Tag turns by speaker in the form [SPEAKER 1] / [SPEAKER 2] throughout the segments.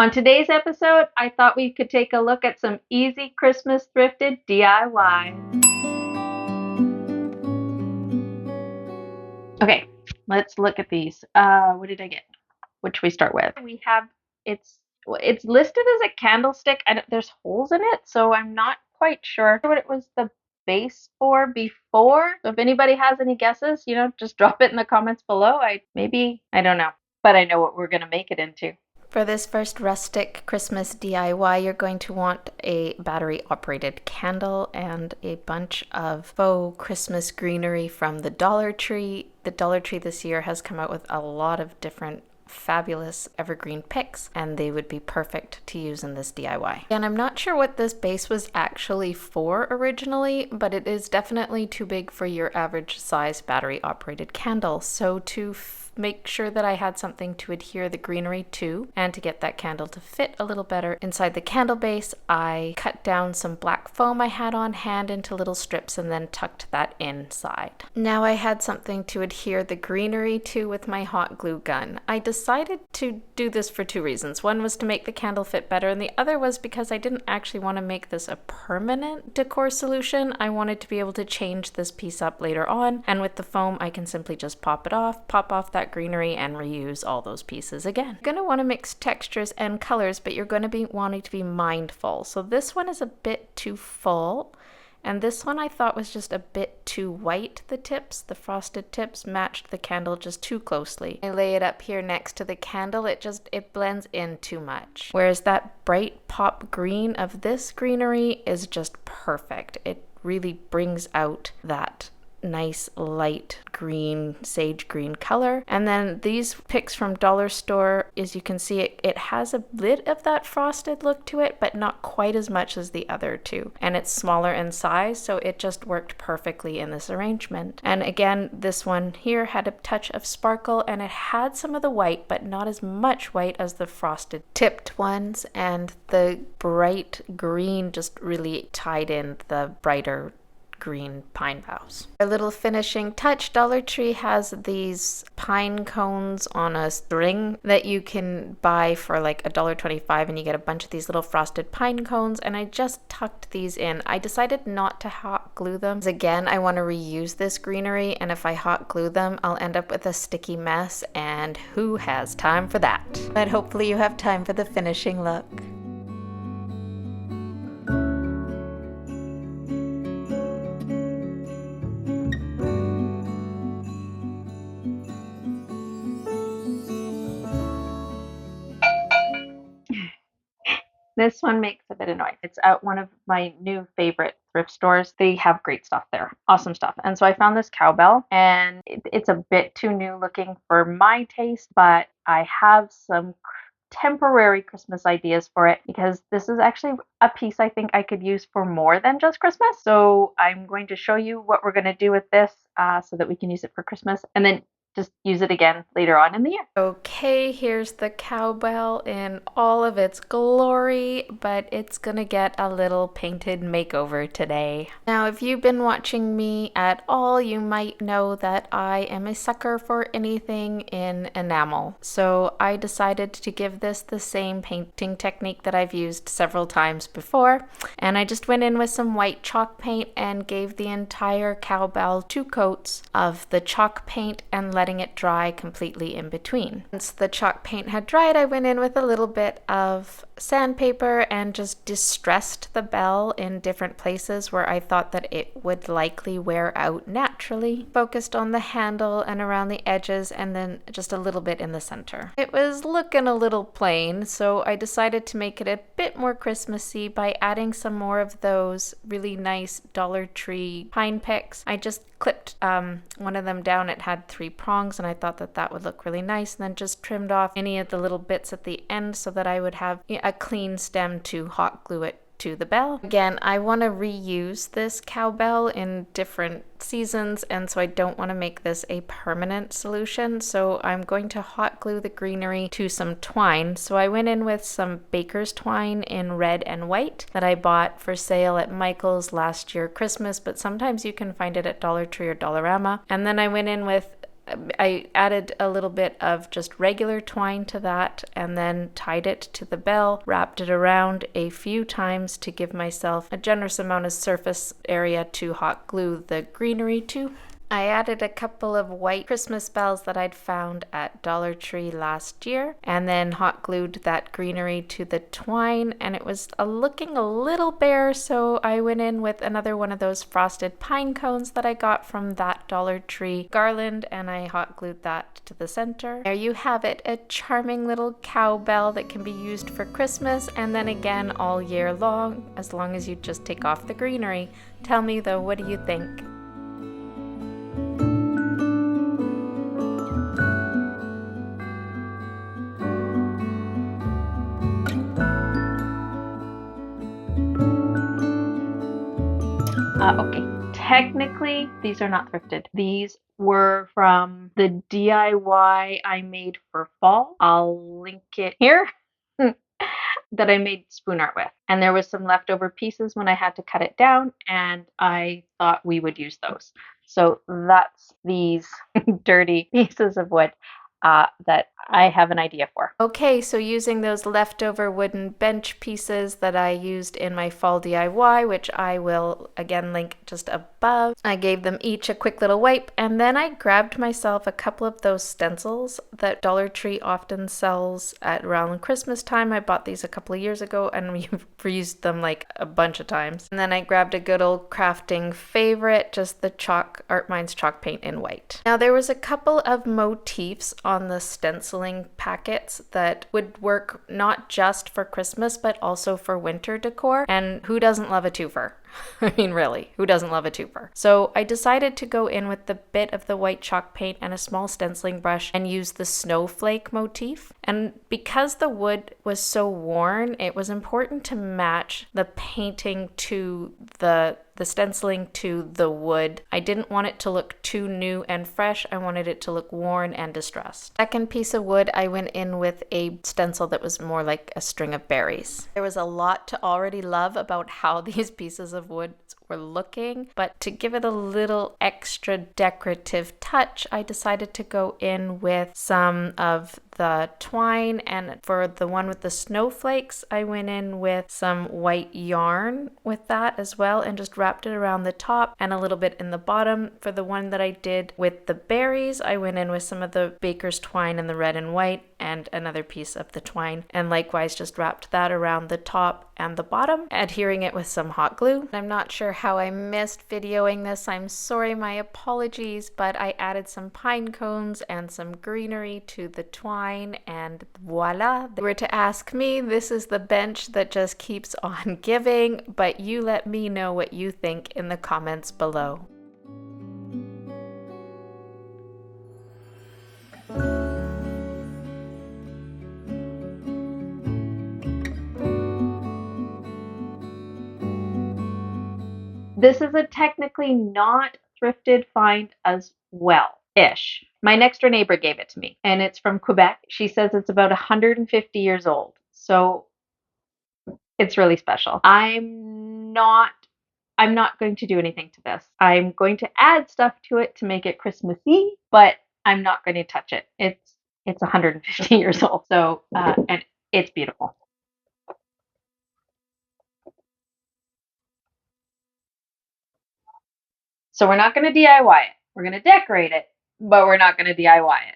[SPEAKER 1] On today's episode, I thought we could take a look at some easy Christmas thrifted DIYs. Okay, let's look at these. What did I get? What should we start with? We have it's listed as a candlestick. There's holes in it, so I'm not quite sure what it was the base for before. So if anybody has any guesses, just drop it in the comments below. I don't know, but I know what we're gonna make it into.
[SPEAKER 2] For this first rustic Christmas DIY, you're going to want a battery-operated candle and a bunch of faux Christmas greenery from the Dollar Tree. The Dollar Tree this year has come out with a lot of different fabulous evergreen picks, and they would be perfect to use in this DIY. And I'm not sure what this base was actually for originally, but it is definitely too big for your average size battery-operated candle. So to make sure that I had something to adhere the greenery to, and to get that candle to fit a little better inside the candle base, I cut down some black foam I had on hand into little strips and then tucked that inside. Now I had something to adhere the greenery to with my hot glue gun. I decided to do this for two reasons. One was to make the candle fit better, and the other was because I didn't actually want to make this a permanent decor solution. I wanted to be able to change this piece up later on, and with the foam I can simply just pop off that greenery and reuse all those pieces again. You're going to want to mix textures and colors, but you're going to be wanting to be mindful. So this one is a bit too full, and this one I thought was just a bit too white. The frosted tips matched the candle just too closely. I lay it up here next to the candle, it blends in too much. Whereas that bright pop green of this greenery is just perfect. It really brings out that nice light green, sage green color. And then these picks from Dollar Store, as you can see, it has a bit of that frosted look to it, but not quite as much as the other two. And it's smaller in size, so it just worked perfectly in this arrangement. And again, this one here had a touch of sparkle, and it had some of the white, but not as much white as the frosted tipped ones. And the bright green just really tied in the brighter green pine boughs. A little finishing touch, Dollar Tree has these pine cones on a string that you can buy for like $1.25, and you get a bunch of these little frosted pine cones, and I just tucked these in. I decided not to hot glue them, because again, I want to reuse this greenery, and if I hot glue them, I'll end up with a sticky mess, and who has time for that? But hopefully you have time for the finishing look.
[SPEAKER 1] This one makes a bit of noise. It's at one of my new favorite thrift stores. They have great stuff there. Awesome stuff. And so I found this cowbell, and it's a bit too new looking for my taste, but I have some temporary Christmas ideas for it, because this is actually a piece I think I could use for more than just Christmas. So I'm going to show you what we're going to do with this so that we can use it for Christmas, and then just use it again later on in the year.
[SPEAKER 2] Okay, here's the cowbell in all of its glory, but it's gonna get a little painted makeover today. Now, if you've been watching me at all, you might know that I am a sucker for anything in enamel. So I decided to give this the same painting technique that I've used several times before, and I just went in with some white chalk paint and gave the entire cowbell 2 coats of the chalk paint and letting it dry completely in between. Once the chalk paint had dried, I went in with a little bit of sandpaper and just distressed the bell in different places where I thought that it would likely wear out naturally. Focused on the handle and around the edges, and then just a little bit in the center. It was looking a little plain, so I decided to make it a bit more Christmassy by adding some more of those really nice Dollar Tree pine picks. I just clipped one of them down. It had 3 prongs, and I thought that that would look really nice, and then just trimmed off any of the little bits at the end so that I would have a clean stem to hot glue it to the bell. Again, I want to reuse this cowbell in different seasons, and so I don't want to make this a permanent solution, so I'm going to hot glue the greenery to some twine. So I went in with some baker's twine in red and white that I bought for sale at Michael's last year Christmas, but sometimes you can find it at Dollar Tree or Dollarama. And then I went in with I added a little bit of just regular twine to that and then tied it to the bell, wrapped it around a few times to give myself a generous amount of surface area to hot glue the greenery to. I added a couple of white Christmas bells that I'd found at Dollar Tree last year and then hot glued that greenery to the twine, and it was looking a little bare, so I went in with another one of those frosted pine cones that I got from that Dollar Tree garland, and I hot glued that to the center. There you have it, a charming little cowbell that can be used for Christmas and then again all year long, as long as you just take off the greenery. Tell me though, what do you think?
[SPEAKER 1] Okay, technically these are not thrifted. These were from the DIY I made for fall. I'll link it here. That I made spoon art with. And there was some leftover pieces when I had to cut it down, and I thought we would use those. So that's these dirty pieces of wood that I have an idea for.
[SPEAKER 2] Okay, so using those leftover wooden bench pieces that I used in my fall DIY, which I will again link just above, I gave them each a quick little wipe, and then I grabbed myself a couple of those stencils that Dollar Tree often sells at around Christmas time. I bought these a couple of years ago and we've reused them like a bunch of times. And then I grabbed a good old crafting favorite, just the Art Minds chalk paint in white. Now there was a couple of motifs on the stenciling packets that would work not just for Christmas but also for winter decor, and who doesn't love a twofer? I mean, really, who doesn't love a twofer? So I decided to go in with the bit of the white chalk paint and a small stenciling brush and use the snowflake motif. And because the wood was so worn, it was important to match the painting to the stenciling to the wood. I didn't want it to look too new and fresh. I wanted it to look worn and distressed. Second piece of wood, I went in with a stencil that was more like a string of berries. There was a lot to already love about how these pieces of wood were looking, but to give it a little extra decorative touch, I decided to go in with some of the twine, and for the one with the snowflakes, I went in with some white yarn with that as well and just wrapped it around the top and a little bit in the bottom. For the one that I did with the berries, I went in with some of the baker's twine in the red and white and another piece of the twine, and likewise just wrapped that around the top and the bottom, adhering it with some hot glue. I'm not sure how I missed videoing this. I'm sorry, my apologies, but I added some pine cones and some greenery to the twine, and voila. If you were to ask me, this is the bench that just keeps on giving, but you let me know what you think in the comments below.
[SPEAKER 1] This is a technically not thrifted find as well-ish. My next door neighbor gave it to me, and it's from Quebec. She says it's about 150 years old, so it's really special. I'm not going to do anything to this. I'm going to add stuff to it to make it Christmassy, but I'm not going to touch it. It's 150 years old, so and it's beautiful. So we're not going to DIY it. We're going to decorate it, but we're not going to DIY it.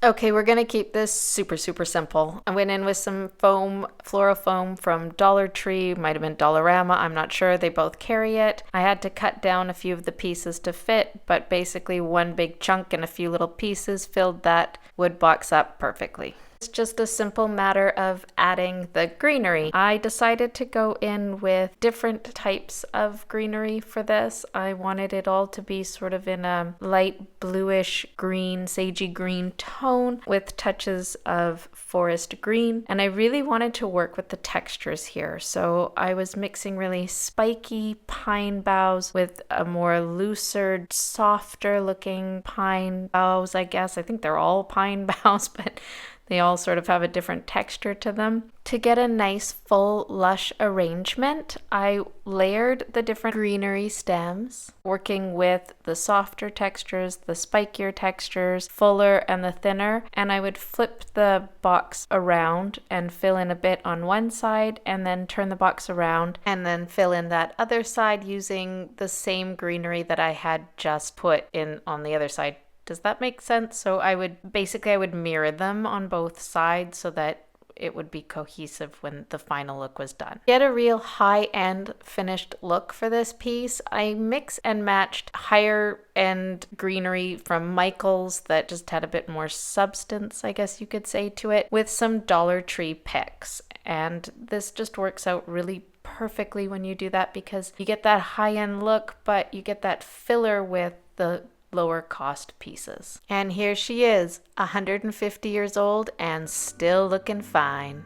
[SPEAKER 2] Okay, we're gonna keep this super simple. I went in with some foam, floral foam from Dollar Tree, might have been Dollarama, I'm not sure, they both carry it. I had to cut down a few of the pieces to fit, but basically one big chunk and a few little pieces filled that wood box up perfectly. It's just a simple matter of adding the greenery. I decided to go in with different types of greenery for this. I wanted it all to be sort of in a light bluish green, sagey green tone with touches of forest green. And I really wanted to work with the textures here. So I was mixing really spiky pine boughs with a more looser, softer looking pine boughs, I guess. I think they're all pine boughs, but They all sort of have a different texture to them. To get a nice full lush arrangement, I layered the different greenery stems, working with the softer textures, the spikier textures, fuller and the thinner, and I would flip the box around and fill in a bit on one side and then turn the box around and then fill in that other side using the same greenery that I had just put in on the other side. Does that make sense? So I would mirror them on both sides so that it would be cohesive when the final look was done. Get a real high-end finished look for this piece. I mix and matched higher end greenery from Michael's that just had a bit more substance, I guess you could say, to it, with some Dollar Tree picks. And this just works out really perfectly when you do that because you get that high-end look, but you get that filler with the lower cost pieces. And here she is, 150 years old and still looking fine.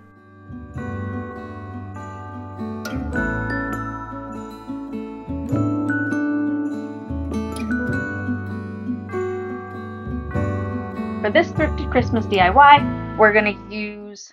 [SPEAKER 1] For this thrifted Christmas DIY, we're going to use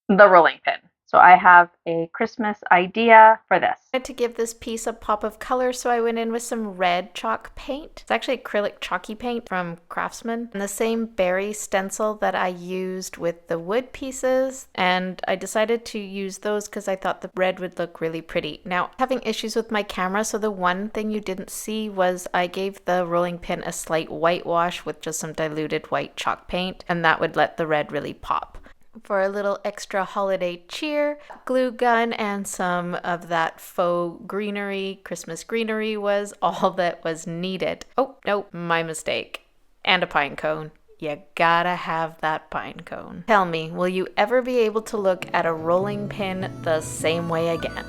[SPEAKER 1] the rolling pin. So I have a Christmas idea for this.
[SPEAKER 2] I wanted to give this piece a pop of color, so I went in with some red chalk paint. It's actually acrylic chalky paint from Craftsman, and the same berry stencil that I used with the wood pieces, and I decided to use those because I thought the red would look really pretty. Now, having issues with my camera, so the one thing you didn't see was I gave the rolling pin a slight whitewash with just some diluted white chalk paint, and that would let the red really pop. For a little extra holiday cheer, glue gun and some of that faux greenery, Christmas greenery was all that was needed. Oh, no, my mistake. And a pine cone. You gotta have that pine cone. Tell me, will you ever be able to look at a rolling pin the same way again?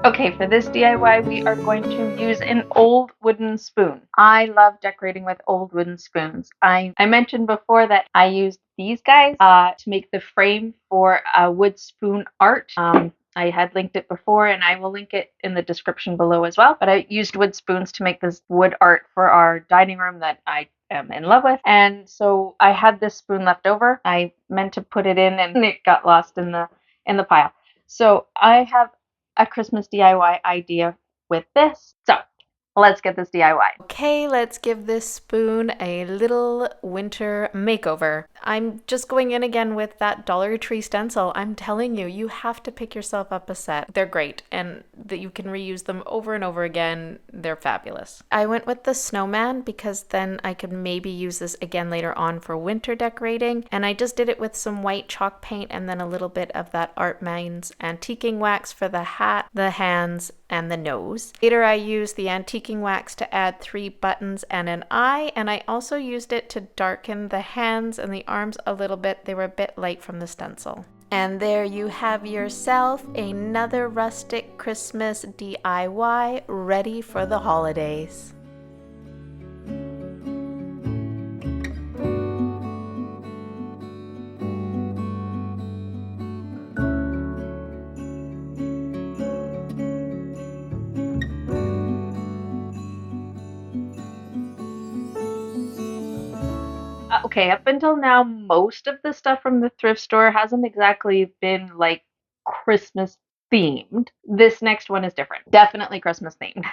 [SPEAKER 1] Okay, for this DIY, we are going to use an old wooden spoon. I love decorating with old wooden spoons. I mentioned before that I used these guys to make the frame for a wood spoon art. I had linked it before and I will link it in the description below as well. But I used wood spoons to make this wood art for our dining room that I am in love with. And so I had this spoon left over. I meant to put it in and it got lost in the pile. So I have a Christmas DIY idea with this. So let's get this DIY.
[SPEAKER 2] Okay, let's give this spoon a little winter makeover. I'm just going in again with that Dollar Tree stencil. I'm telling you, you have to pick yourself up a set. They're great, and that you can reuse them over and over again. They're fabulous. I went with the Snowman because then I could maybe use this again later on for winter decorating, and I just did it with some white chalk paint and then a little bit of that Art Minds antiquing wax for the hat, the hands, and the nose. Later I used the antiquing wax to add 3 buttons and an eye, and I also used it to darken the hands and the arms a little bit. They were a bit light from the stencil. And there you have yourself another rustic Christmas DIY ready for the holidays.
[SPEAKER 1] Okay, up until now, most of the stuff from the thrift store hasn't exactly been like Christmas themed. This next one is different. Definitely Christmas themed.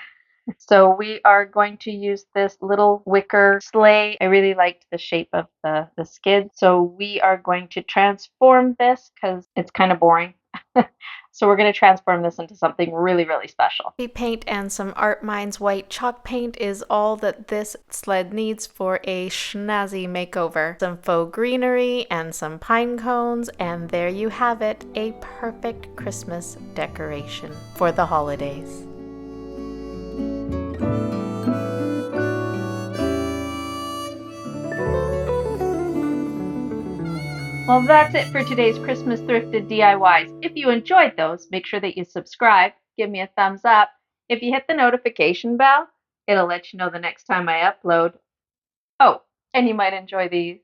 [SPEAKER 1] So we are going to use this little wicker sleigh. I really liked the shape of the skid. So we are going to transform this because it's kind of boring. So we're going to transform this into something really, really special.
[SPEAKER 2] Paint and some Art Minds white chalk paint is all that this sled needs for a snazzy makeover. Some faux greenery and some pine cones, and there you have it, a perfect Christmas decoration for the holidays.
[SPEAKER 1] Well, that's it for today's Christmas thrifted DIYs. If you enjoyed those, make sure that you subscribe, give me a thumbs up. If you hit the notification bell, It'll let you know the next time I upload. Oh, and you might enjoy these.